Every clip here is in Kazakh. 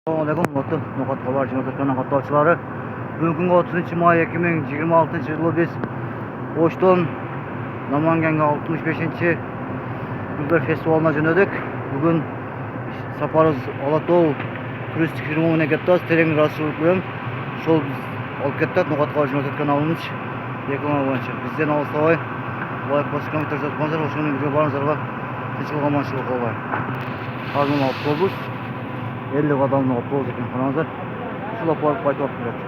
Assalamualaikum, Nokat Haber Cumhuriyeti'nin katılımcıları. Bugün 30 May 2026 yılı biz Oşton Namangan'ga 65. Gülber Festivali'na jo'nadik. Bugün safarız Alatoğ turistik firmamına gittiz. Tereң rahatsızlık bilen şol alıp kettik. Nokat Haber Cumhuriyeti kanalımız reklama boyunca. Bizden alsabay like basıp komentar жазыңыздар. Ошоның бирге барыңыздарга тынччылык аманчылык болбой. Азыр автобус 50 адамның автобус екен, қараңыздар. Шулап барып қайтып алып келеді.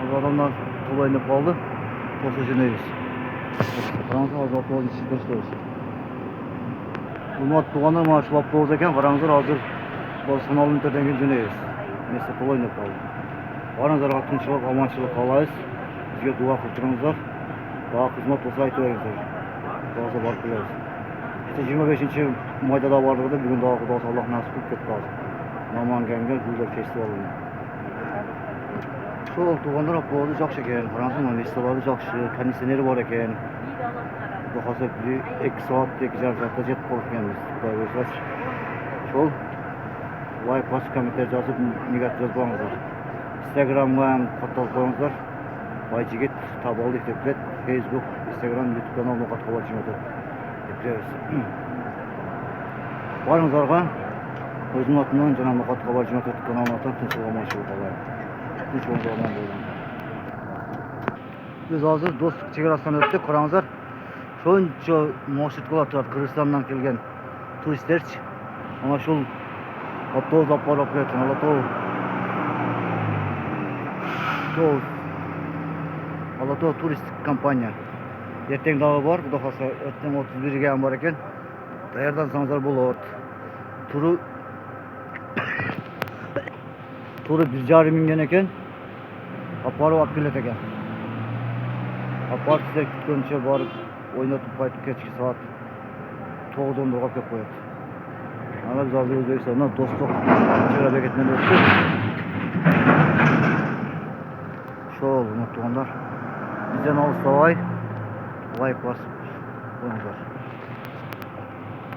Ол адамдар толы айнап қалды. Тосы жөнейбіз. Қараңыздар, азыр автобустың ішін көрсетеміз. Урматтуу туғандар, мына шул автобус екен, қараңыздар, азыр санаулы минуттерден кейін жөнейбіз. Несі толы айнап қалды. Барыңыздарға тынччылык, аманчылык каалайбыз. Бизге дуа кылып туруңуздар. Дагы кызмат болсо айтып бериңиздер. Дагы барып келебиз. 25 майда да бардык да, бүгүн дагы Кудайга Аллах насип кылып кетти азыр. Намангенге Гүлдөр фестивалына. Шол тугандар абалы жакшы экен. Караңыздар, месталары жакшы, кондиционери бар экен. Кудай калса 2 саат, 2,5 саатта жетип калат экенбиз. Кудай буйрса. Шол лайк басып, комментарий жазып, негатив жазбаңыздар. Инстаграмга катталып коюңуздар. Байжигит Табалдык деп келет. Facebook, Instagram, YouTube канал Nokat Haber Cumhuriyeti. Барыңыздарға өзімнің атымнан жана Nokat Haber Cumhuriyeti каналына атап тынччылык аманчылык каалайм. Тынч болуңуздар аман болуңуздар. Біз азыр достук чегарасынан өттүк, караңыздар. Шончо маршруткалар турат, Кыргызстандан келген туристтерчи. Ана шул автобус алып барып келет, Алатоо туристик компания. Ертең дагы бар, Кудай калса, ертең 31-ге бар экен. Даярдансаңыздар болот. Туру 1,5 миңден экен. Апарып алып келет экен. Апарып силер күткөнчө барып ойнотуп кайтып кечки саат 9-дон кеп коет. Ана біз азыр Өзбекстандан достук чегара бекетинен өттүк. Шол, тугандар. Bizden alыстабай лайк басып коюңуздар.